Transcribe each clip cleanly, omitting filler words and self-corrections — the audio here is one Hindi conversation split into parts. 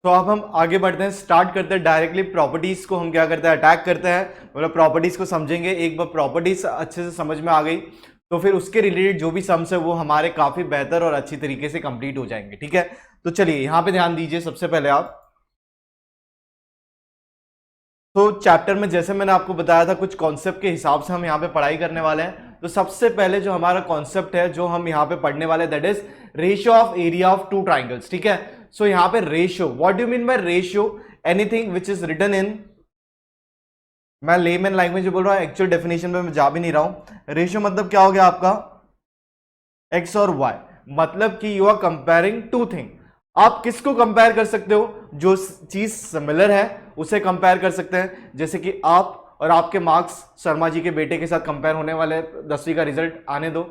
तो अब हम आगे बढ़ते हैं, स्टार्ट करते हैं डायरेक्टली प्रॉपर्टीज को हम क्या करते हैं, अटैक करते हैं। मतलब प्रॉपर्टीज को समझेंगे। एक बार प्रॉपर्टीज अच्छे से समझ में आ गई तो फिर उसके रिलेटेड जो भी सम्स है वो हमारे काफी बेहतर और अच्छी तरीके से कंप्लीट हो जाएंगे। ठीक है, तो चलिए यहां पे ध्यान दीजिए। सबसे पहले आप तो चैप्टर में जैसे मैंने आपको बताया था कुछ कॉन्सेप्ट के हिसाब से हम यहाँ पे पढ़ाई करने वाले हैं। तो सबसे पहले जो हमारा कॉन्सेप्ट है जो हम यहाँ पे पढ़ने वाले that is ratio of area of two triangles. ठीक है, सो यहाँ पे ratio, what do mean by ratio? Anything which is written in, मैं लेमन लैंग्वेज में बोल रहा हूँ, एक्चुअल डेफिनेशन में मैं जा भी नहीं रहा हूं। रेशियो मतलब क्या हो गया आपका, एक्स और वाई, मतलब कि you are comparing two thing. आप किसको कंपेयर कर सकते हो? जो चीज सिमिलर है उसे कंपेयर कर सकते हैं। जैसे कि आप और आपके मार्क्स शर्मा जी के बेटे के साथ कंपेयर होने वाले, 10वीं का रिजल्ट आने दो,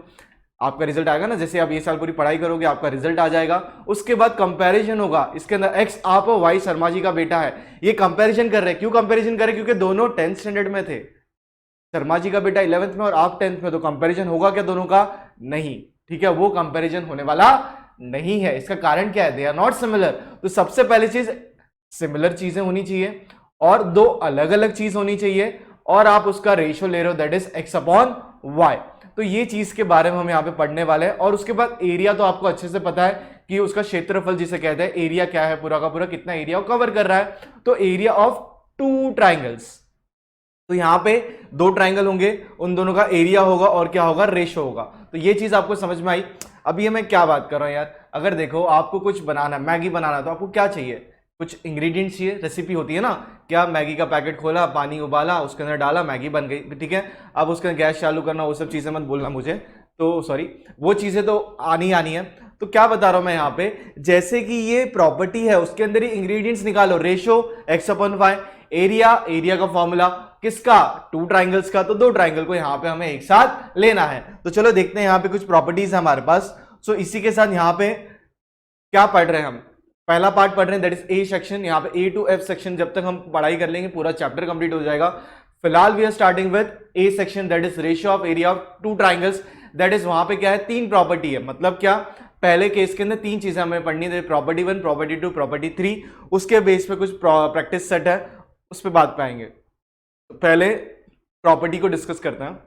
आपका रिजल्ट आएगा ना, जैसे आप ये साल पूरी पढ़ाई करोगे आपका रिजल्ट आ जाएगा, उसके बाद कंपैरिजन होगा। इसके अंदर एक्स आप और वाई शर्मा जी का बेटा है, ये कंपैरिजन कर रहे हैं। क्यों कंपैरिजन कर रहे हैं? क्योंकि दोनों 10th स्टैंडर्ड में थे। शर्मा जी का बेटा 11th में और आप 10th में, तो कंपैरिजन होगा क्या दोनों का? नहीं। ठीक है, वो कंपैरिजन होने वाला नहीं है। इसका कारण क्या है? They are not similar. तो सबसे पहली चीज, सिमिलर चीजें होनी चाहिए और दो अलग अलग चीज होनी चाहिए, और आप उसका रेशियो ले रहे हो that is X upon Y. तो ये चीज के बारे में हम यहाँ पे पढ़ने वाले हैं। और उसके बाद एरिया तो आपको अच्छे से पता है कि उसका क्षेत्रफल जिसे कहते हैं, एरिया क्या है, पूरा का पूरा कितना एरिया कवर कर रहा है। तो एरिया ऑफ टू ट्राइंगल्स, तो यहां पे दो ट्राइंगल होंगे, उन दोनों का एरिया होगा और क्या होगा, रेशियो होगा। तो ये चीज आपको समझ में आई। अब ये मैं क्या बात कर रहा हूं यार, अगर देखो आपको कुछ बनाना, मैगी बनाना, तो आपको क्या चाहिए? कुछ इंग्रेडिएंट्स चाहिए, रेसिपी होती है ना। क्या मैगी का पैकेट खोला, पानी उबाला, उसके अंदर डाला, मैगी बन गई। ठीक है, अब उसके अंदर गैस चालू करना, वो सब चीजें मत बोलना मुझे, तो सॉरी, वो चीजें तो आनी है। तो क्या बता रहा हूं मैं यहाँ पे, जैसे कि ये प्रॉपर्टी है उसके अंदर ही इंग्रेडिएंट्स निकालो, ratio X upon Y, area, area का फॉर्मूला किसका, टू ट्राइंगल्स का, तो दो ट्राइंगल को यहां पे हमें एक साथ लेना है। तो चलो देखते हैं, यहां पे कुछ प्रॉपर्टीज है हमारे पास। सो इसी के साथ यहां पे क्या पढ़ रहे हैं हम, पहला पार्ट पढ़ रहे हैं दैट इज ए सेक्शन। यहां पे ए टू एफ सेक्शन जब तक हम पढ़ाई कर लेंगे पूरा चैप्टर कंप्लीट हो जाएगा। फिलहाल we are starting with a section that is ratio of area of two triangles. That is वहां पे क्या है, तीन प्रॉपर्टी है। मतलब क्या, पहले केस के अंदर तीन चीजें हमें पढ़नी है, प्रॉपर्टी 1, प्रॉपर्टी 2, प्रॉपर्टी 3। उसके बेस पे कुछ प्रैक्टिस सेट है, उस पर बात पाएंगे। तो पहले प्रॉपर्टी को डिस्कस करते हैं।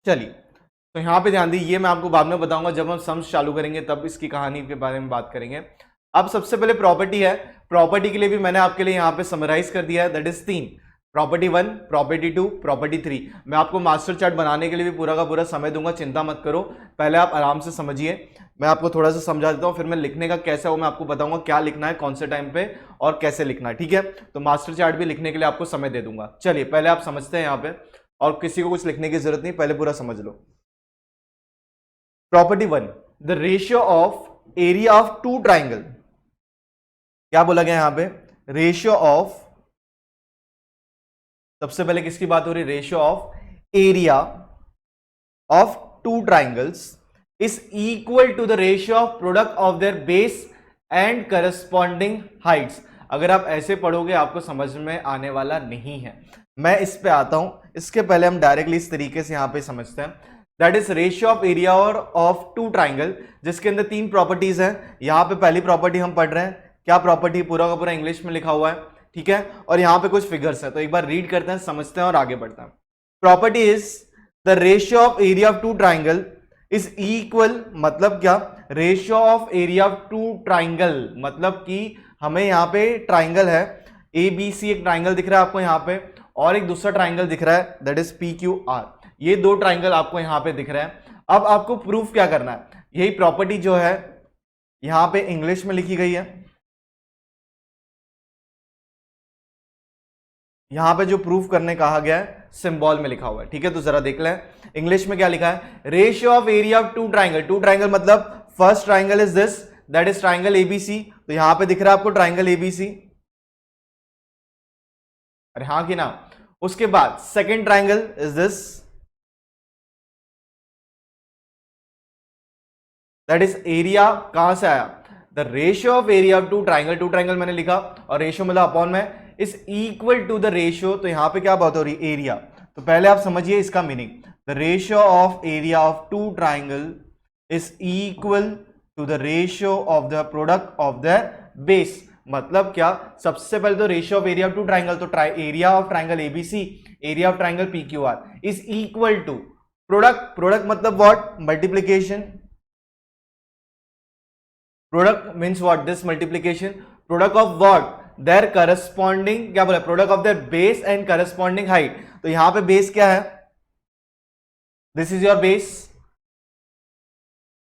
चलिए, तो यहां पे ध्यान दीजिए, ये मैं आपको बाद में बताऊंगा जब हम सम्स चालू करेंगे, तब इसकी कहानी के बारे में बात करेंगे। अब सबसे पहले प्रॉपर्टी है। प्रॉपर्टी के लिए भी मैंने आपके लिए यहां पे समराइज कर दिया है, that is 3, property 1, property 2, property 3। मैं आपको मास्टर चार्ट बनाने के लिए भी पूरा का पूरा समय दूंगा, चिंता मत करो। पहले आप आराम से समझिए, मैं आपको थोड़ा सा समझा देता हूँ, फिर मैं लिखने का कैसा हो मैं आपको बताऊंगा, क्या लिखना है कौन से टाइम पे और कैसे लिखना है। ठीक है, तो मास्टर चार्ट भी लिखने के लिए आपको समय दे दूंगा। चलिए पहले आप समझते हैं यहाँ पे, और किसी को कुछ लिखने की जरूरत नहीं, पहले पूरा समझ लो। Property 1, the ratio of area of two triangle. क्या बोला गया यहां पे, रेशियो ऑफ, सबसे पहले किसकी बात हो रही है, ratio of area of two triangles is equal to the ratio of product of their base and corresponding heights. अगर आप ऐसे पढ़ोगे आपको समझ में आने वाला नहीं है, मैं इस पे आता हूं। इसके पहले हम डायरेक्टली इस तरीके से यहां पे समझते हैं, that is ratio of area और ऑफ टू ट्राइंगल, जिसके अंदर तीन प्रॉपर्टीज हैं। यहां पे पहली प्रॉपर्टी हम पढ़ रहे हैं, क्या प्रॉपर्टी, पूरा का पूरा इंग्लिश में लिखा हुआ है। ठीक है, और यहां पे कुछ फिगर्स है, तो एक बार रीड करते हैं, समझते हैं और आगे बढ़ते हैं। Property is the ratio of area of two triangle is equal, मतलब क्या, ratio of area of two triangle, मतलब कि हमें यहां पे ट्राइंगल है ए बी सी, एक ट्राइंगल दिख रहा है आपको यहां पे, और एक दूसरा ट्राइंगल दिख रहा है that is P Q are. ये दो ट्राइंगल आपको यहां पे दिख रहे हैं। अब आपको प्रूफ क्या करना है, यही प्रॉपर्टी जो है यहां पे इंग्लिश में लिखी गई है, यहां पे जो प्रूफ करने कहा गया है सिंबल में लिखा हुआ है। ठीक है, तो जरा देख लें इंग्लिश में क्या लिखा है, ratio of area of two triangle. Two triangle मतलब first triangle is this, that is triangle ABC. तो यहां पे दिख रहा है आपको ट्राइंगल एबीसी, अरे हाँ कि ना। उसके बाद second triangle is this, that is area, कहां से आया, the ratio of area of two triangle, two triangle मैंने लिखा और रेशियो मिला अपॉन में, is equal to the ratio. तो यहां पे क्या बात हो रही है, एरिया। तो पहले आप समझिए इसका meaning, the ratio of area of two triangle is equal to the ratio of the product of the base. मतलब क्या, सबसे पहले तो ratio of area of two triangle, तो area of triangle ABC, area of triangle PQR is equal to product, product मतलब what, multiplication, product means what, this multiplication, product of what, their corresponding, क्या बोला, product of their base and corresponding height. तो यहां पे बेस क्या है, this is your base,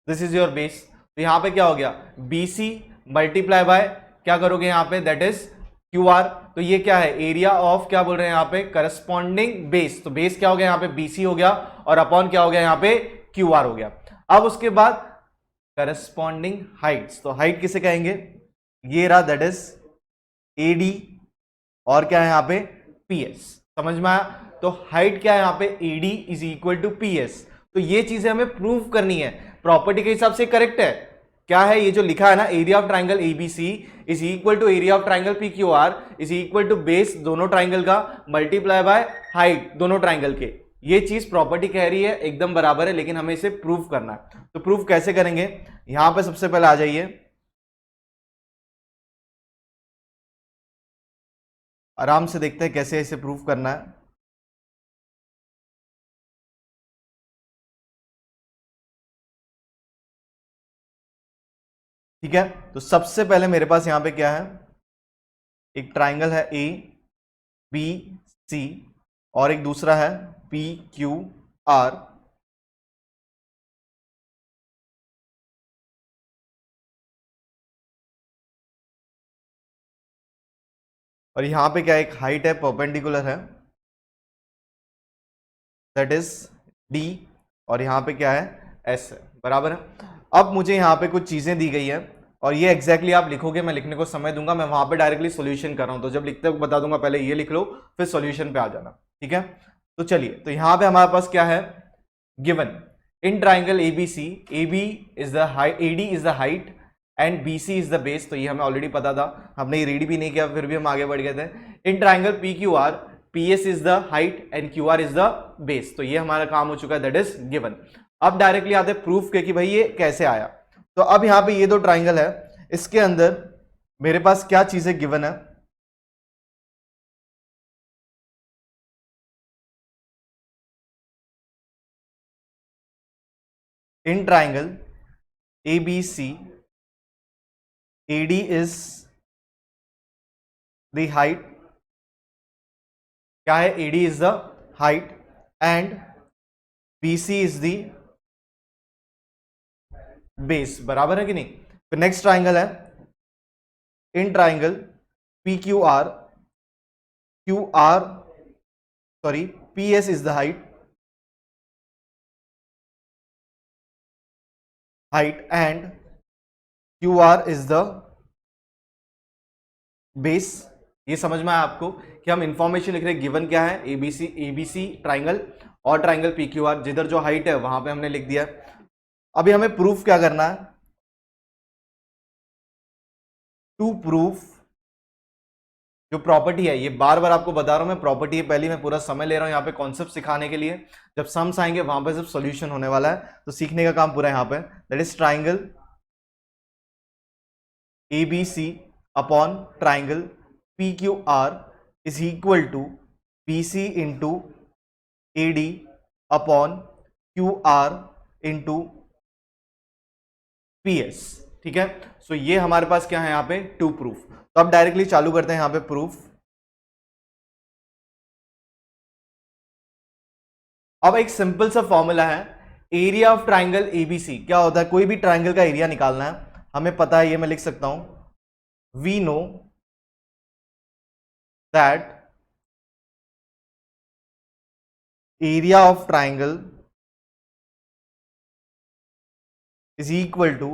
this is your base. तो यहां पे क्या हो गया, BC मल्टीप्लाई बाय क्या करोगे यहां पे, दैट इज QR। तो ये क्या है, एरिया ऑफ क्या बोल रहे हैं यहां पे, करस्पॉन्डिंग बेस। तो बेस क्या हो गया यहां पे, BC हो गया, और अपॉन क्या हो गया यहां पे, QR हो गया। अब उसके बाद करस्पॉन्डिंग हाइट्स, तो हाइट किसे कहेंगे, ये रहा, दैट इज AD, और क्या है यहां पे, PS। समझ में आया। तो हाइट क्या है यहां पे, AD is equal to PS। तो ये चीजें हमें प्रूव करनी है, प्रॉपर्टी के हिसाब से करेक्ट है। क्या है ये जो लिखा है ना, area of triangle ABC is equal to area of triangle PQR is equal to base दोनों ट्राइंगल का मल्टीप्लाई बाय हाइट दोनों ट्राइंगल के। ये चीज प्रॉपर्टी कह रही है, एकदम बराबर है, लेकिन हमें इसे प्रूव करना है। तो प्रूव कैसे करेंगे, यहां पे सबसे पहले आ जाइए, आराम से देखते हैं कैसे इसे प्रूव करना है। ठीक है, तो सबसे पहले मेरे पास यहां पे क्या है, एक ट्राइंगल है ABC और एक दूसरा है PQR। और यहां पे क्या, एक हाइट है, परपेंडिकुलर है, दैट इज D, और यहां पे क्या है, S है, बराबर है। अब मुझे यहां पे कुछ चीजें दी गई है, और ये एग्जैक्टली आप लिखोगे, मैं लिखने को समय दूंगा, मैं वहां पे डायरेक्टली सॉल्यूशन कर रहा हूं, तो जब लिखते वक्त बता दूंगा, पहले ये लिख लो, फिर सॉल्यूशन पे आ जाना। ठीक है, तो चलिए, तो यहां पे हमारे पास क्या है, given in triangle ABC, AB is the height, AD is the height and BC is the base. तो ये हमें ऑलरेडी पता था, हमने ये रीड भी नहीं किया, फिर भी हम आगे बढ़ गए थे। In triangle PQR, PS is the height and QR is the base. तो ये हमारा काम हो चुका है, दैट इज गिवन। अब डायरेक्टली आते प्रूफ के कि भाई ये कैसे आया। तो अब यहां पे ये दो ट्राइंगल है, इसके अंदर मेरे पास क्या चीजें गिवन है, in triangle ABC, AD is the height, क्या है, AD is the height and BC is the base, बराबर है कि नहीं। फिर नेक्स्ट ट्राइंगल है, in triangle PQR, QR sorry PS is the height and QR is the base. ये समझ में आया आपको कि हम इंफॉर्मेशन लिख रहे हैं, गिवन क्या है, ABC ट्राइंगल और ट्राइंगल PQR, जिधर जो हाइट है वहां पे हमने लिख दिया। अभी हमें प्रूफ क्या करना है, टू प्रूफ जो प्रॉपर्टी है, ये बार बार आपको बता रहा हूं मैं, प्रॉपर्टी है पहली, मैं पूरा समय ले रहा हूं यहाँ पे कॉन्सेप्ट सिखाने के लिए। जब सम्स आएंगे वहां पे सिर्फ सॉल्यूशन होने वाला है, तो सीखने का काम पूरा यहाँ पे, that is triangle ABC upon triangle PQR is equal to BC into AD upon QR into PS। ठीक है, सो ये हमारे पास क्या है यहाँ पे, टू प्रूफ। तो अब डायरेक्टली चालू करते हैं यहाँ पे प्रूफ। अब एक सिंपल सा फॉर्मूला है, एरिया ऑफ ट्राइंगल ABC क्या होता है, कोई भी ट्राइंगल का एरिया निकालना है, हमें पता है, ये मैं लिख सकता हूं, we know that area of triangle is equal to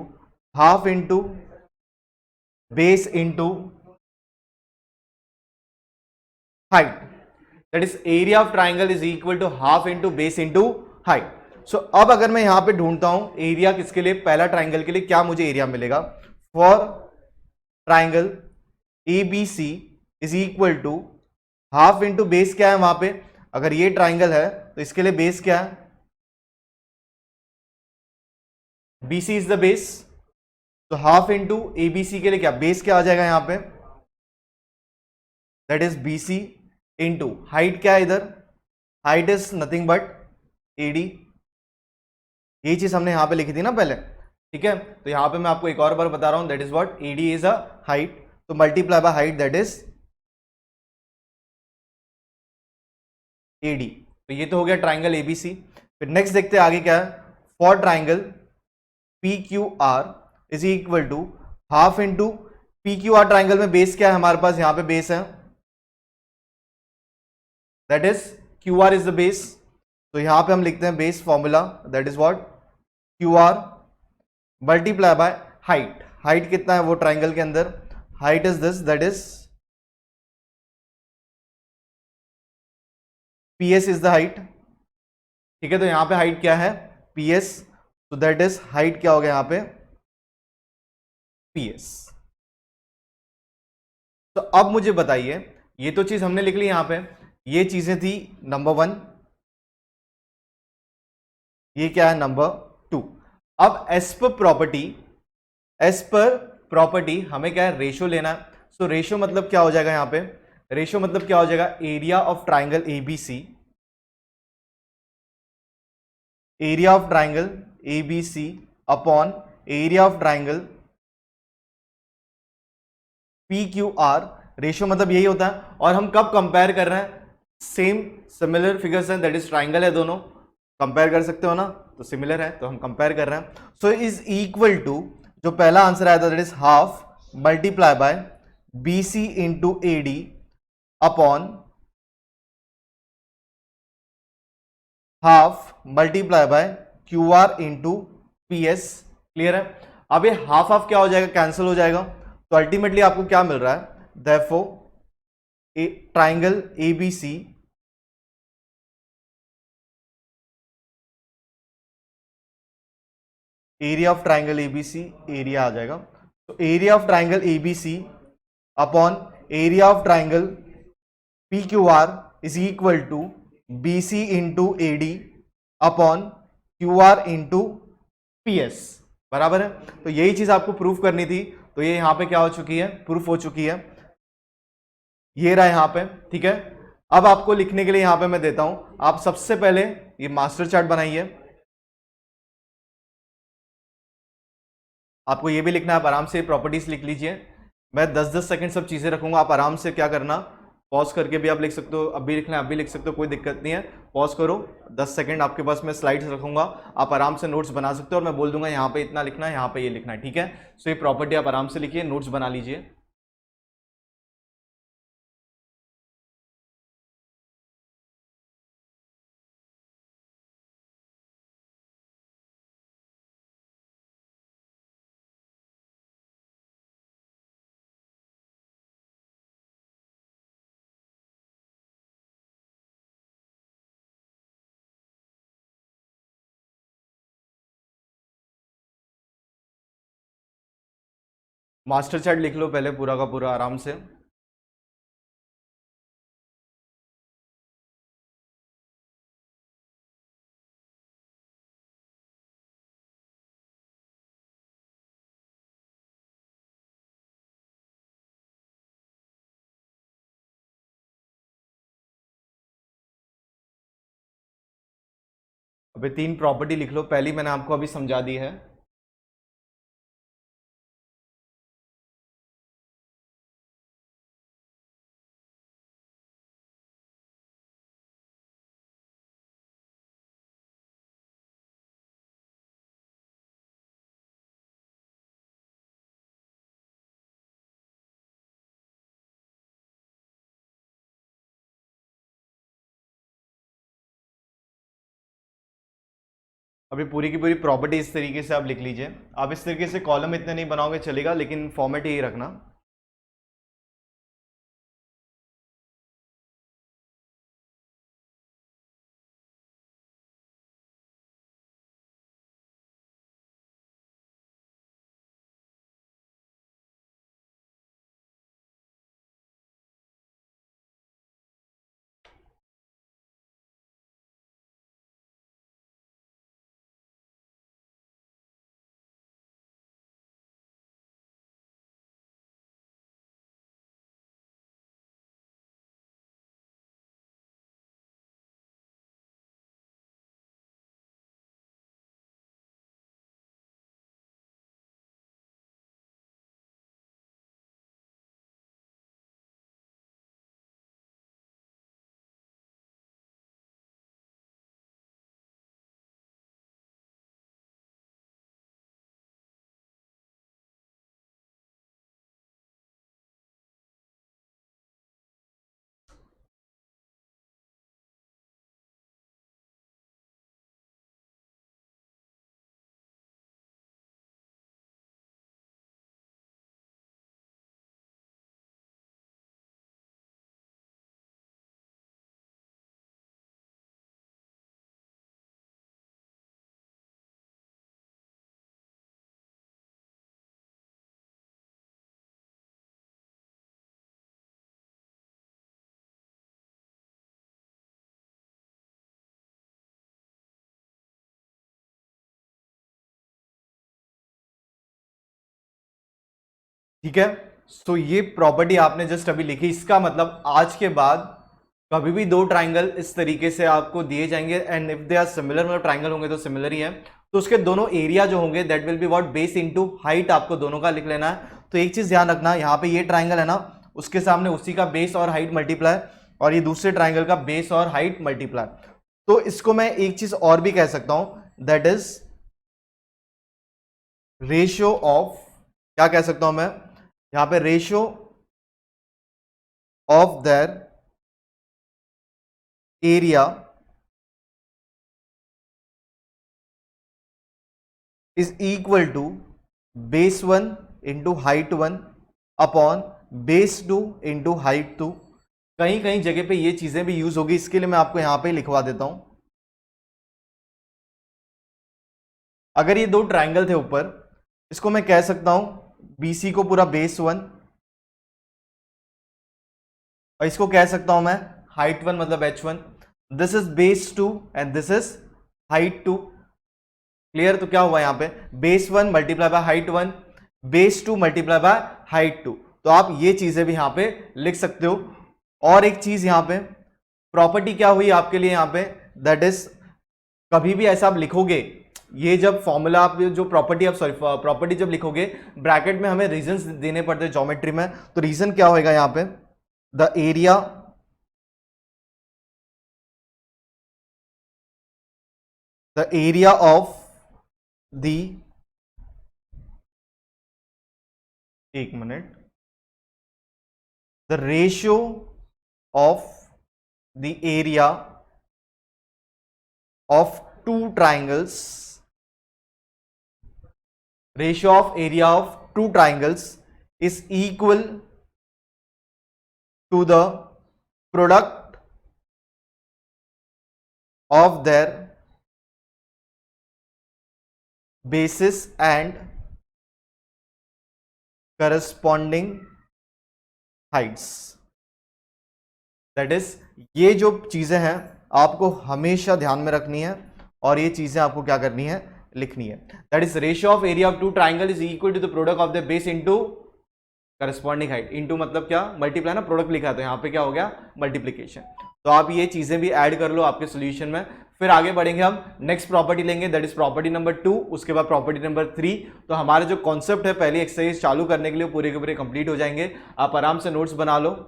half into base into height, that is area of triangle is equal to half into base into height. So अब अगर मैं यहां पे ढूंढता हूं एरिया किसके लिए, पहला ट्राइंगल के लिए, क्या मुझे एरिया मिलेगा, for triangle ABC is equal to half into base क्या है वहां पे, अगर ये ट्राइंगल है तो इसके लिए बेस क्या है, BC इज द बेस, तो हाफ इंटू एबीसी के लिए क्या बेस क्या आ जाएगा यहां पे, that is BC into height क्या है इधर, height is nothing but AD, ये चीज हमने यहां पे लिखी थी ना पहले, ठीक है। तो यहां पे मैं आपको एक और बार बता रहा हूं, that is what AD is a height, तो multiply by height that is AD. तो ये तो हो गया ट्राइंगल एबीसी। फिर नेक्स्ट देखते हैं आगे क्या है, for triangle P Q R is equal to half into P Q R, triangle में बेस क्या है हमारे पास, यहां पे बेस है that is Q R is the base. तो यहां पे हम लिखते हैं base formula that is what Q R multiply by height, height कितना है वो ट्राइंगल के अंदर, height is this that is P S is the height, ठीक है। तो यहां पे हाइट क्या है पी एस, तो दैट इज हाइट क्या हो गया यहां पे पी एस। तो अब मुझे बताइए, ये तो चीज हमने लिख ली यहां पे, ये चीजें थी नंबर वन, ये क्या है नंबर टू। अब एज पर प्रॉपर्टी हमें क्या है रेशियो लेना है। सो रेशियो मतलब क्या हो जाएगा यहां पे, रेशियो मतलब क्या हो जाएगा area of triangle ABC, area of triangle ABC upon area of triangle P Q are. Ratio मतलब यही होता है, और हम कब कंपेयर कर रहे हैं, सेम सिमिलर फिगर्स हैं दैट इज ट्राइंगल है दोनों, कंपेयर कर सकते हो ना, तो सिमिलर है तो हम कंपेयर कर रहे हैं। सो इज इक्वल टू, जो पहला आंसर आया था that is half multiply by B C into A D upon half multiply by Q R into P S. Clear है। अब ये हाफ हाफ क्या हो जाएगा, कैंसिल हो जाएगा, तो अल्टीमेटली आपको क्या मिल रहा है, therefore triangle ABC area of triangle ABC, area आ जाएगा, तो area of triangle ABC upon area of triangle P Q R is equal to B C into A D upon Q R into P S, बराबर है। तो यही चीज आपको प्रूफ करनी थी, तो ये यहां पे क्या हो चुकी है, प्रूफ हो चुकी है, ये रहा यहां पे, ठीक है। अब आपको लिखने के लिए यहां पे मैं देता हूं, आप सबसे पहले ये मास्टर चार्ट बनाइए, आपको ये भी लिखना है, आप आराम से प्रॉपर्टीज लिख लीजिए, मैं 10-10 सेकंड सब चीजें रखूंगा, आप आराम से क्या करना, पॉज करके भी आप लिख सकते हो, अब भी लिखना है अब भी लिख सकते हो, कोई दिक्कत नहीं है, पॉज करो 10 सेकंड, आपके पास मैं स्लाइड्स रखूंगा, आप आराम से नोट्स बना सकते हो, और मैं बोल दूंगा यहाँ पे इतना लिखना है, यहाँ पे ये लिखना है, ठीक है। सो ये प्रॉपर्टी आप आराम से लिखिए, नोट्स बना लीजिए। मास्टर चार्ट लिख लो पहले पूरा का पूरा आराम से। अभी 3 प्रॉपर्टी लिख लो, पहली मैंने आपको अभी समझा दी है। अभी पूरी की पूरी प्रॉपर्टी इस तरीके से आप लिख लीजिए, आप इस तरीके से कॉलम इतने नहीं बनाओगे चलेगा, लेकिन फॉर्मेट यही रखना। ठीक है। सो ये प्रॉपर्टी आपने जस्ट अभी लिखी, इसका मतलब आज के बाद कभी भी दो ट्राइंगल इस तरीके से आपको दिए जाएंगे and if they are similar, मतलब ट्राइंगल होंगे तो सिमिलर ही है, तो उसके दोनों एरिया जो होंगे that will be what, base into height, आपको दोनों का लिख लेना है। तो एक चीज ध्यान रखना, यहाँ पे ये ट्राइंगल है ना, उसके सामने उसी का बेस और हाइट मल्टीप्लाई, और ये दूसरे ट्राइंगल का बेस और हाइट मल्टीप्लाई। तो इसको मैं एक चीज और भी कह सकता हूं, दैट इज रेशियो ऑफ, क्या कह सकता हूं मैं यहां पे, ratio of their area is equal to base 1 into height 1 upon base 2 into height 2। कहीं कहीं जगह पे ये चीजें भी यूज होगी, इसके लिए मैं आपको यहां पे लिखवा देता हूं। अगर ये दो ट्राइंगल थे ऊपर, इसको मैं कह सकता हूं बीसी को पूरा बेस 1, और इसको कह सकता हूं मैं हाइट 1 मतलब h1, this is base 2 and this is height 2। Clear? तो क्या हुआ यहां पे, base 1 multiply by height 1, base 2 multiply by height 2। तो आप ये चीजें भी यहां पे लिख सकते हो। और एक चीज यहां पे प्रॉपर्टी क्या हुई आपके लिए यहां पे, दैट इज कभी भी ऐसा आप लिखोगे, ये जब फॉर्मूला आप जो प्रॉपर्टी, आप सॉरी प्रॉपर्टी जब लिखोगे, ब्रैकेट में हमें रीजंस देने पड़ते हैं ज्योमेट्री में। तो रीजन क्या होएगा यहां पे, द एरिया ऑफ द, एक minute, the ratio of the area of two triangles, ratio of area of two triangles is equal to the product of their basis and corresponding heights। That is, ये जो चीजें हैं आपको हमेशा ध्यान में रखनी है, और ये चीजें आपको क्या करनी है, लिखनी है। That is ratio of area of two triangle is equal to the product of the base into corresponding height. Into मतलब क्या, मल्टीप्लाई ना, प्रोडक्ट लिखा तो यहाँ पे क्या हो गया, मल्टीप्लीकेशन। तो आप ये चीजें भी ऐड कर लो आपके सोल्यूशन में। फिर आगे बढ़ेंगे, हम नेक्स्ट प्रॉपर्टी लेंगे, दैट इज प्रॉपर्टी नंबर 2, उसके बाद प्रॉपर्टी नंबर 3। तो हमारे जो कॉन्सेप्ट है पहली एक्सरसाइज चालू करने के लिए पूरे के पूरे कंप्लीट हो जाएंगे। आप आराम से नोट्स बना लो।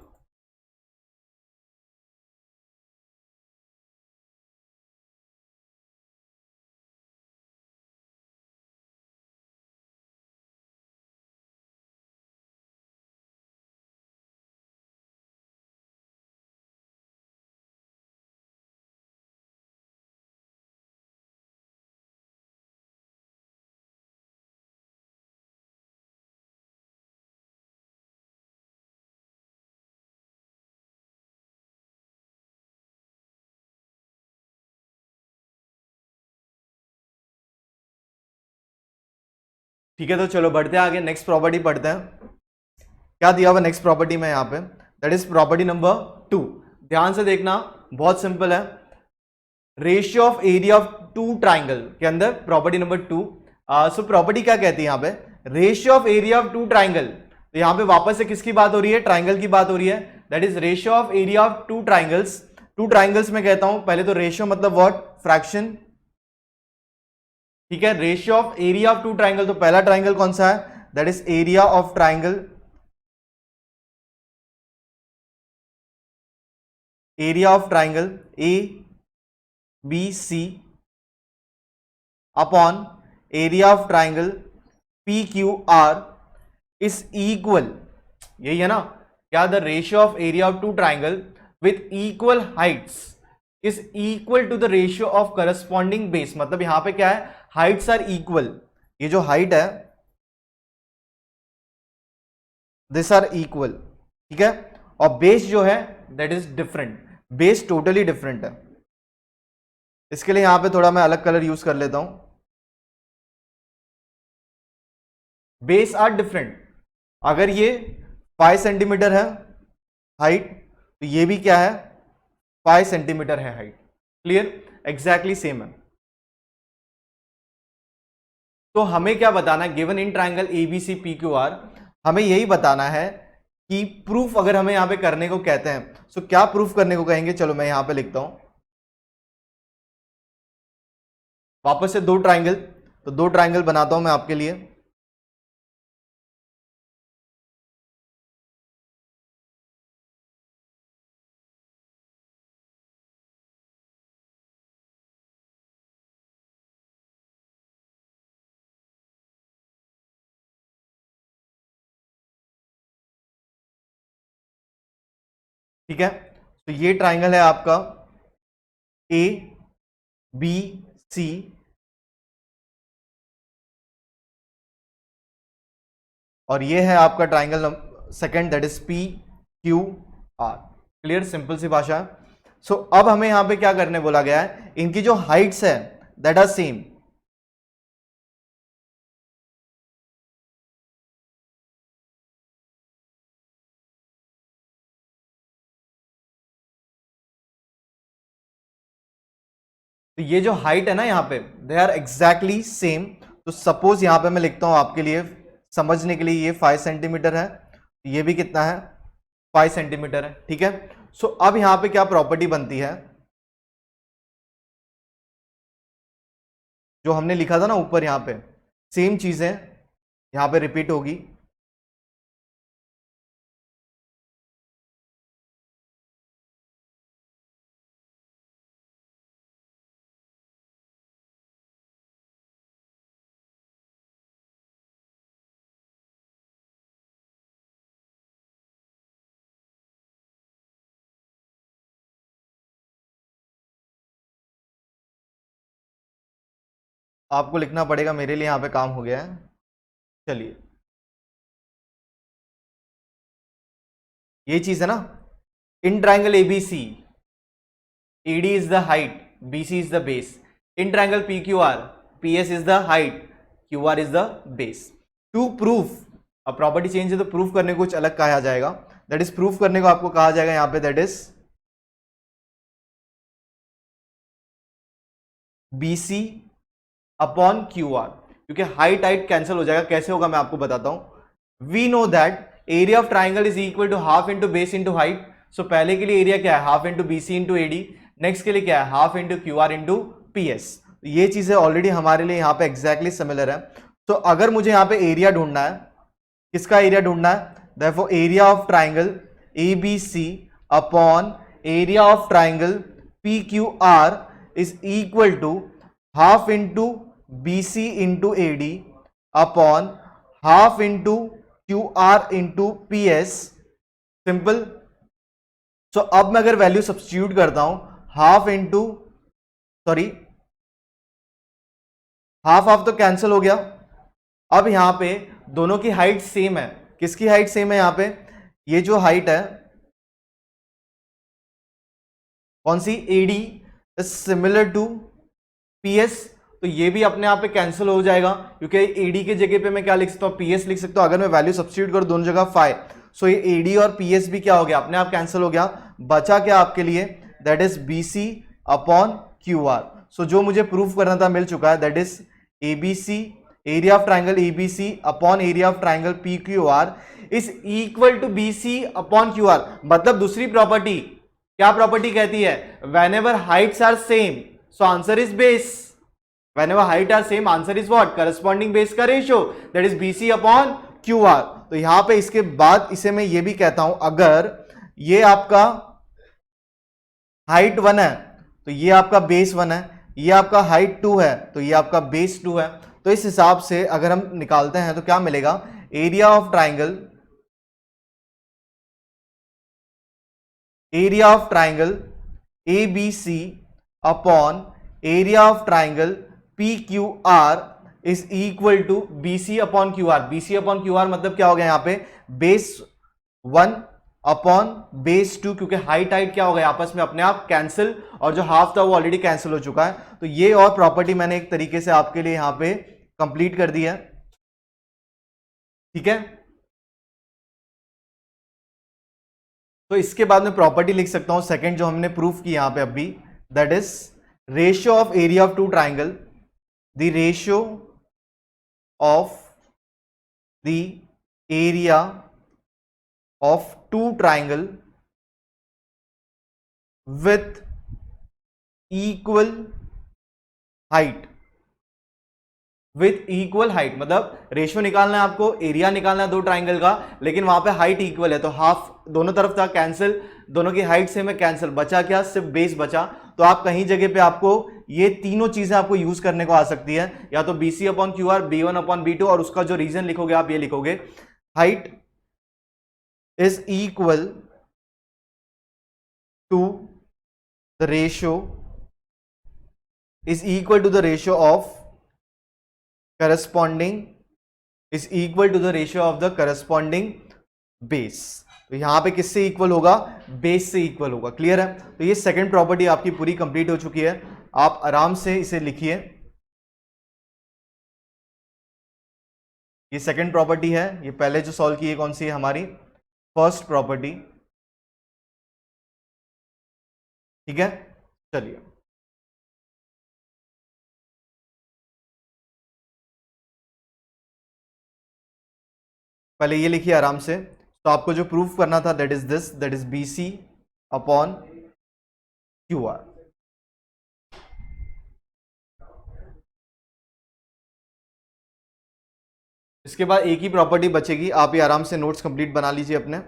ठीक है, तो चलो बढ़ते हैं आगे, नेक्स्ट प्रॉपर्टी पढ़ते हैं। क्या दिया हुआ नेक्स्ट प्रॉपर्टी में यहाँ पे, दैट इज प्रॉपर्टी नंबर 2। ध्यान से देखना, बहुत सिंपल है। Ratio of area of two triangle के अंदर प्रॉपर्टी नंबर 2। सो प्रॉपर्टी क्या कहती है यहाँ पे, ratio of area of two triangle. तो यहाँ पे वापस से किसकी बात हो रही है, ट्राइंगल की बात हो रही है। That is ratio of area of two triangles. Two triangles में कहता हूं पहले तो रेशियो मतलब व्हाट, फ्रैक्शन। ठीक है, ratio of area of two triangle, तो पहला ट्राइंगल कौन सा है, that is area of triangle, area of triangle A B C upon area of triangle P Q R is equal, यही है ना, क्या, the ratio of area of two triangle with equal heights is equal to the ratio of corresponding base. मतलब यहां पे क्या है, हाइट्स आर इक्वल, ये जो हाइट है दिस आर इक्वल, ठीक है, और बेस जो है that is different, base totally different है। इसके लिए यहां पे थोड़ा मैं अलग कलर यूज कर लेता हूं, बेस आर डिफरेंट। अगर ये 5 सेंटीमीटर है हाइट, तो ये भी क्या है, 5 सेंटीमीटर है हाइट। क्लियर, एग्जैक्टली सेम है। तो हमें क्या बताना है, given in triangle ABC P Q are, हमें यही बताना है कि प्रूफ अगर हमें यहां पे करने को कहते हैं तो क्या प्रूफ करने को कहेंगे। चलो मैं यहां पे लिखता हूं वापस से दो ट्राइंगल, तो दो ट्राइंगल बनाता हूं मैं आपके लिए। ठीक है, तो ये ट्राइंगल है आपका ए बी सी, और ये है आपका triangle second, that is P Q R. Clear, simple सी भाषा। सो अब हमें यहां पे क्या करने बोला गया है, इनकी जो हाइट्स है दैट आर सेम। तो ये जो हाइट है ना यहाँ पे दे आर एग्जैक्टली सेम। तो सपोज यहां पे मैं लिखता हूं आपके लिए समझने के लिए, ये 5 सेंटीमीटर है, ये भी कितना है 5 सेंटीमीटर है। ठीक है, सो अब यहां पे क्या प्रॉपर्टी बनती है, जो हमने लिखा था ना ऊपर, यहां पे सेम चीजें यहां पे रिपीट होगी। आपको लिखना पड़ेगा, मेरे लिए यहां पे काम हो गया है। चलिए, ये चीज है ना, in triangle ABC AD is the height, BC is the base. In triangle PQR, PS is the height, QR is the base. To prove, अब प्रॉपर्टी चेंज है तो प्रूफ करने को कुछ अलग कहा जाएगा। दैट इज प्रूफ करने को आपको कहा जाएगा यहां पे, that is BC upon QR, क्योंकि हाइट हाइट कैंसिल हो जाएगा। कैसे होगा मैं आपको बताता हूं। We know that area of triangle is equal to half into base into height. So पहले के लिए एरिया क्या है, half into BC into AD। Next के लिए क्या है, half into QR into PS। ये चीजें ऑलरेडी हमारे लिए यहाँ पे एग्जैक्टली सिमिलर है। तो अगर मुझे यहाँ पे एरिया ढूंढना है, किसका एरिया ढूंढना है, therefore area of triangle ABC upon area of triangle PQR is equal to half into BC into AD upon half into QR into PS। Simple. So अब मैं अगर वैल्यू सब्स्टिट्यूट करता हूं, half into, sorry half half तो कैंसिल हो गया। अब यहां पे दोनों की हाइट सेम है। किसकी हाइट सेम है यहां पे, ये जो हाइट है कौन सी, AD is similar to PS। तो ये भी अपने आप पे कैंसिल हो जाएगा, क्योंकि AD की जगह पे मैं क्या लिख सकता हूं, PS लिख सकता हूं। अगर मैं वैल्यू सब्स्टिट्यूट करूं दोनों जगह 5, सो ये AD और PS भी क्या हो गया, अपने आप कैंसिल हो गया। बचा क्या आपके लिए, that is BC upon QR। So जो मुझे प्रूफ करना था मिल चुका है, that is ABC, area of triangle ABC upon area of triangle PQR is equal to BC upon QR। मतलब दूसरी प्रॉपर्टी, क्या प्रॉपर्टी कहती है, whenever heights are same so answer is base. whenever height are same answer is what, corresponding base का ratio, that is BC upon QR। तो यहां पे इसके बाद इसे मैं ये भी कहता हूं, अगर ये आपका हाइट 1 है तो ये आपका बेस 1 है, ये आपका हाइट 2 है तो ये आपका बेस 2 है। तो इस हिसाब से अगर हम निकालते हैं तो क्या मिलेगा, area of triangle, area of triangle ABC upon area of triangle PQR is equal to BC upon QR। BC upon QR मतलब क्या हो गया, यहां पे बेस 1 अपॉन बेस 2, क्योंकि हाइट हाइट क्या हो गया आपस में अपने आप कैंसिल, और जो हाफ था वो ऑलरेडी कैंसिल हो चुका है। तो ये और प्रॉपर्टी मैंने एक तरीके से आपके लिए यहां पे कंप्लीट कर दी है। ठीक है, तो इसके बाद में प्रॉपर्टी लिख सकता हूं सेकंड, जो हमने प्रूफ की यहां पे अभी, that is ratio of area of two triangle, the ratio of the area of two triangle with equal height, with equal height मतलब रेशियो निकालना है आपको, एरिया निकालना है दो ट्राइंगल का, लेकिन वहां पे हाइट इक्वल है, तो हाफ दोनों तरफ था कैंसिल, दोनों की हाइट सेम है कैंसिल, बचा क्या, सिर्फ बेस बचा। तो आप कहीं जगह पे आपको ये तीनों चीजें आपको यूज करने को आ सकती है, या तो BC upon Q R, B1 upon B2, और उसका जो रीजन लिखोगे आप ये लिखोगे, height is equal to the ratio, is equal to the ratio of corresponding, is equal to the ratio of the corresponding base. तो यहां पे किससे इक्वल होगा, बेस से इक्वल होगा। क्लियर है? तो ये सेकंड प्रॉपर्टी आपकी पूरी कंप्लीट हो चुकी है, आप आराम से इसे लिखिए। ये सेकंड प्रॉपर्टी है, ये पहले जो सॉल्व की है कौन सी है, हमारी फर्स्ट प्रॉपर्टी। ठीक है, चलिए पहले ये लिखिए आराम से। तो आपको जो प्रूफ करना था that is this, that is BC upon QR। इसके बाद एक ही प्रॉपर्टी बचेगी, आप ये आराम से नोट्स कंप्लीट बना लीजिए अपने।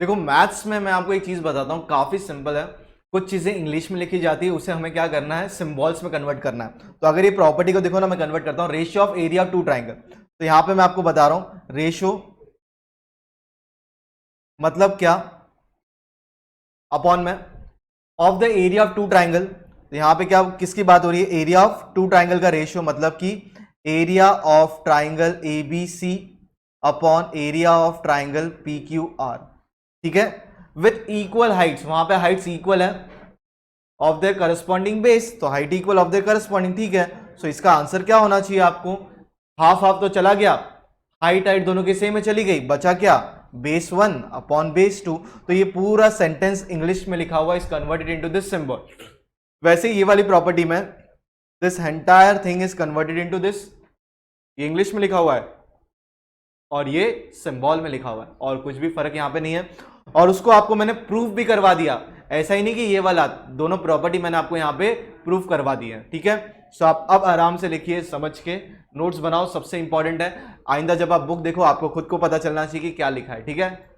देखो मैथ्स में मैं आपको एक चीज बताता हूँ, काफी सिंपल है। कुछ चीजें इंग्लिश में लिखी जाती है, उसे हमें क्या करना है, सिंबल्स में कन्वर्ट करना है। तो अगर ये प्रॉपर्टी को देखो ना, मैं कन्वर्ट करता हूँ, ratio of area of two triangle. तो यहां पे मैं आपको बता रहा हूं रेशियो मतलब क्या, अपॉन में of the area of two triangle. तो यहां पे क्या, किसकी बात हो रही है, एरिया ऑफ टू ट्राइंगल का रेशियो, मतलब कि area of triangle ABC upon area of triangle PQR। ठीक है, विथ इक्वल हाइट्स, वहां पे हाइट्स इक्वल है ऑफ देयर करस्पॉन्डिंग बेस, तो height equal of their corresponding. ठीक है, सो इसका आंसर क्या होना चाहिए आपको, हाफ हाफ तो चला गया, हाइट हाइट दोनों की सेम में चली गई, बचा क्या, बेस 1 अपॉन बेस 2। तो ये पूरा सेंटेंस इंग्लिश में लिखा हुआ is converted into this symbol. वैसे ये वाली प्रॉपर्टी में this entire thing is converted into this, ये इंग्लिश में लिखा हुआ है और ये सिंबल में लिखा हुआ है, और कुछ भी फर्क यहां पे नहीं है। और उसको आपको मैंने प्रूफ भी करवा दिया, ऐसा ही नहीं कि ये वाला, दोनों प्रॉपर्टी मैंने आपको यहां पे प्रूफ करवा दी है। ठीक है, सो आप अब आराम से लिखिए, समझ के नोट्स बनाओ, सबसे इंपॉर्टेंट है। आइंदा जब आप बुक देखो आपको खुद को पता चलना चाहिए कि क्या लिखा है। ठीक है।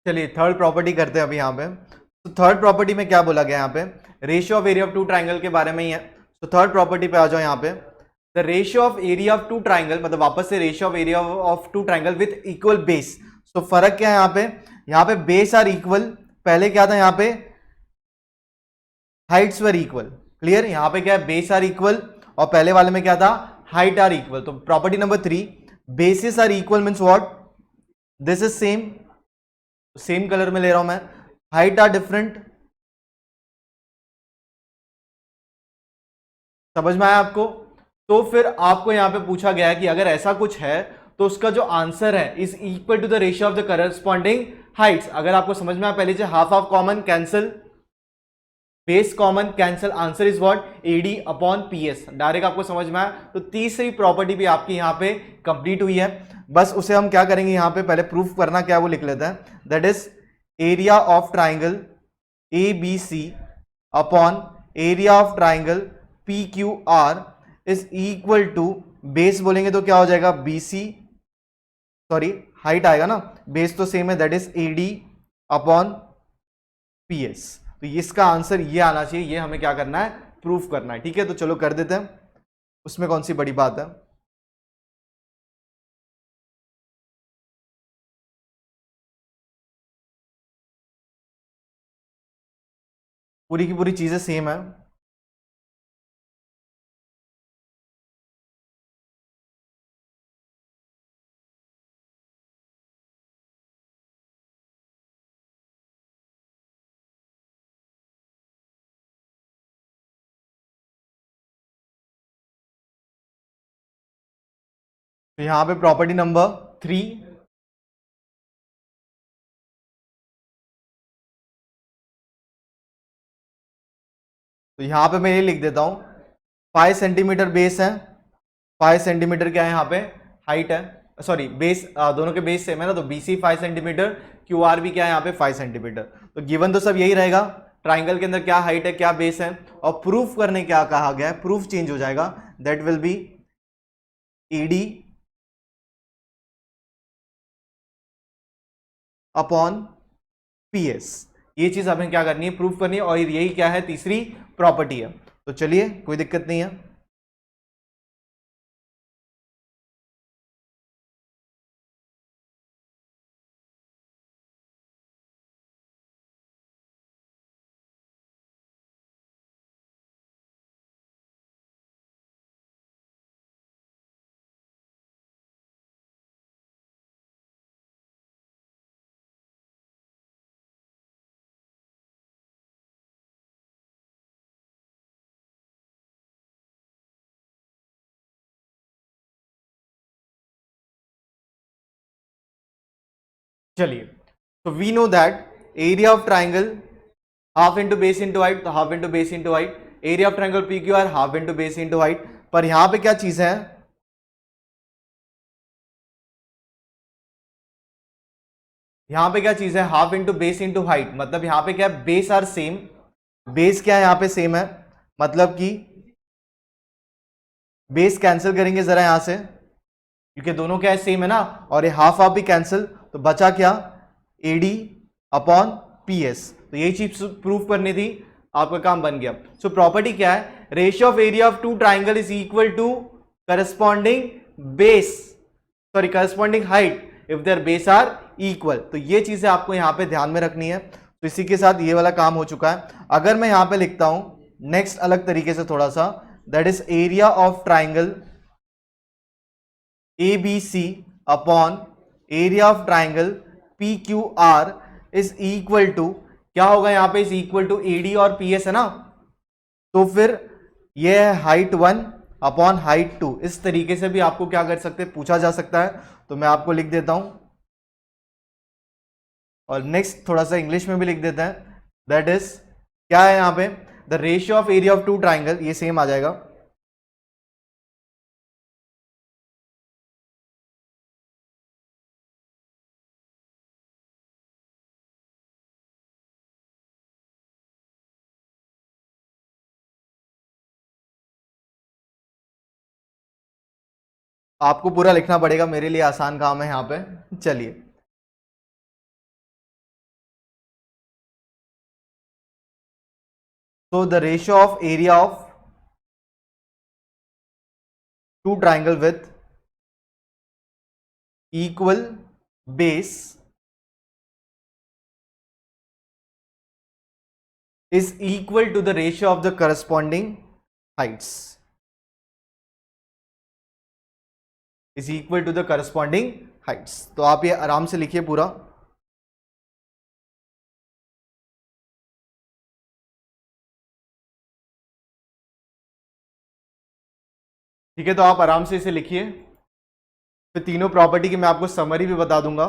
चलिए थर्ड प्रॉपर्टी करते हैं अभी यहाँ पे। तो थर्ड प्रॉपर्टी में क्या बोला गया यहाँ पे, ratio of area of two triangle के बारे में ही है। तो थर्ड प्रॉपर्टी पे आ जाओ यहाँ पे, the ratio of area of two triangle, मतलब वापस से ratio of area of two triangle with equal base. तो फर्क क्या है यहाँ पे बेस आर इक्वल, पहले क्या था यहाँ पे हाइट्स वर इक्वल। क्लियर, यहाँ पे क्या है बेस आर इक्वल और पहले वाले में क्या था हाइट आर इक्वल। तो property number 3, bases are equal means what, this is same, same colour में ले रहा हूं मैं, हाइट आर डिफरेंट। समझ में आया आपको? तो फिर आपको यहां पे पूछा गया है कि अगर ऐसा कुछ है तो उसका जो आंसर है is equal to the ratio of the corresponding heights. अगर आपको समझ में आया पहले से half of common cancel, base common cancel, answer is what AD upon PS. Direct आपको समझ में आया। तो तीसरी प्रॉपर्टी भी आपकी यहां पे कंप्लीट हुई है। बस उसे हम क्या करेंगे यहां पे पहले प्रूफ करना क्या वो लिख लेते हैं, that is area of triangle A B C upon area of triangle P Q R is equal to, base बोलेंगे तो क्या हो जाएगा बी सी, सॉरी हाइट आएगा ना, बेस तो सेम है, that is AD upon P S. तो इसका आंसर ये आना चाहिए, ये हमें क्या करना है प्रूफ करना है। ठीक है, तो चलो कर देते हैं, उसमें कौन सी बड़ी बात है। पूरी की पूरी चीजें सेम है। तो यहां पे प्रॉपर्टी नंबर 3, तो यहां पे मैं ये लिख देता हूं 5 सेंटीमीटर बेस है, 5 सेंटीमीटर क्या है यहाँ पे हाइट है, सॉरी बेस, दोनों के बेस सेम है ना, तो BC 5 सेंटीमीटर, QR भी क्या है यहाँ पे 5 सेंटीमीटर। तो गिवन तो सब यही रहेगा, ट्राइंगल के अंदर क्या हाइट है क्या बेस है, और प्रूफ करने क्या कहा गया है, प्रूफ चेंज हो जाएगा, that will be ED upon PS। ये चीज हमें क्या करनी है प्रूफ करनी है, और यही क्या है तीसरी प्रॉपर्टी है। तो चलिए कोई दिक्कत नहीं है। चलिए, तो we know that area of triangle half into base into height, तो half into base into height, area of triangle P Q R half into base into height. पर यहां पे क्या चीज है, यहां पे क्या चीज है half into base into height, मतलब यहां पे क्या है बेस आर सेम, बेस क्या है यहां पे सेम है, मतलब कि बेस कैंसिल करेंगे जरा यहां से, क्योंकि दोनों क्या है सेम है ना, और ये हाफ हाफ भी कैंसिल, तो बचा क्या एडी अपॉन पीएस। तो यही चीज प्रूफ करनी थी, आपका काम बन गया। सो प्रॉपर्टी क्या है, ratio of area of two triangle is equal to corresponding base, sorry corresponding height if their base are equal. तो ये चीजें आपको यहां पे ध्यान में रखनी है। तो इसी के साथ ये वाला काम हो चुका है। अगर मैं यहां पे लिखता हूं नेक्स्ट अलग तरीके से थोड़ा सा, that is area of triangle ABC upon area of triangle PQR is equal to, क्या होगा यहां पे इज इक्वल टू AD और PS है ना, तो फिर ये है हाइट 1 अपॉन हाइट 2। इस तरीके से भी आपको क्या कर सकते हैं पूछा जा सकता है। तो मैं आपको लिख देता हूं, और नेक्स्ट थोड़ा सा इंग्लिश में भी लिख देते हैं, दैट इज क्या है यहां पे the ratio of area of two triangle, ये सेम आ जाएगा, आपको पूरा लिखना पड़ेगा, मेरे लिए आसान काम है यहाँ पे। चलिए so the ratio of area of two triangle with equal base is equal to the ratio of the corresponding heights, is equal to the corresponding heights. तो आप ये आराम से लिखिए पूरा. ठीक है, तो आप आराम से इसे लिखिए. फिर तीनों प्रॉपर्टी की मैं आपको समरी भी बता दूंगा.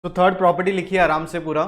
तो थर्ड प्रॉपर्टी लिखिए आराम से पूरा.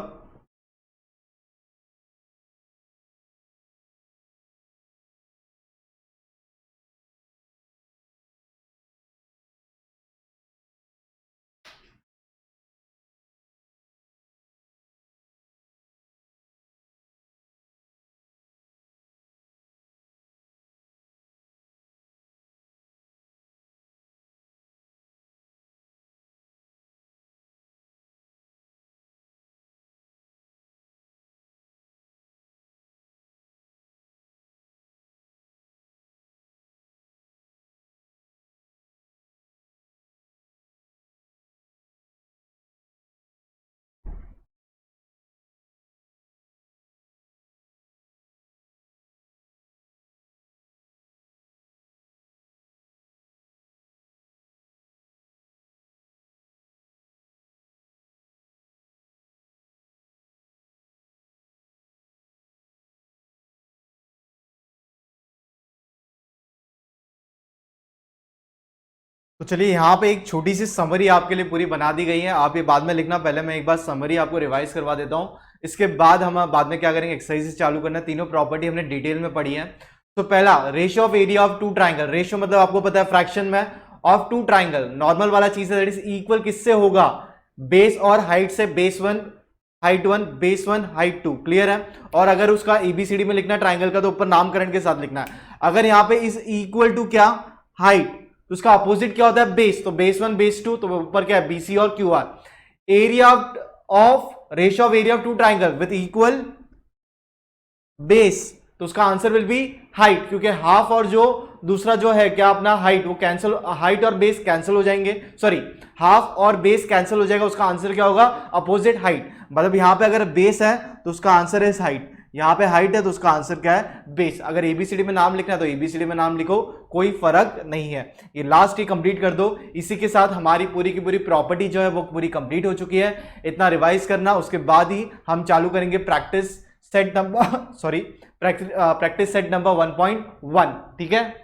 तो चलिए यहाँ पे एक छोटी सी समरी आपके लिए पूरी बना दी गई है. आप ये बाद में लिखना, पहले मैं एक बार समरी आपको रिवाइज करवा देता हूँ. इसके बाद हम बाद में क्या करेंगे, एक्सरसाइज चालू करना. तीनों प्रॉपर्टी हमने डिटेल में पढ़ी है. तो पहला, ratio of area of two triangle. Ratio मतलब आपको पता है फ्रैक्शन में, ऑफ टू ट्राइंगल नॉर्मल वाला चीज है, दैट इज इक्वल किससे होगा, बेस और हाइट से. Base 1 height 1, base 1 height 2. Clear है. और अगर उसका एबीसीडी में लिखना है ट्राइंगल का, तो ऊपर नामकरण के साथ लिखना है. अगर यहाँ पे इज इक्वल टू क्या, हाइट, तो उसका अपोजिट क्या होता है, बेस. तो बेस 1 बेस 2, तो ऊपर क्या है, बीसी और Q R. Area of ratio of area of two triangle with equal base, तो उसका आंसर विल बी हाइट, क्योंकि हाफ और जो दूसरा जो है क्या अपना हाइट, वो कैंसिल, हाइट और बेस कैंसिल हो जाएंगे. सॉरी, हाफ और बेस कैंसिल हो जाएगा. उसका आंसर क्या होगा, अपोजिट हाइट. मतलब यहां पे अगर बेस है तो उसका आंसर है हाइट, यहां पे हाइट है तो उसका आंसर क्या है, बेस. अगर एबीसीडी में नाम लिखना है तो एबीसीडी में नाम लिखो, कोई फर्क नहीं है. ये लास्ट ही कंप्लीट कर दो. इसी के साथ हमारी पूरी की पूरी प्रॉपर्टी जो है वो पूरी कंप्लीट हो चुकी है. इतना रिवाइज करना, उसके बाद ही हम चालू करेंगे practice set number practice set number 1.1. ठीक है.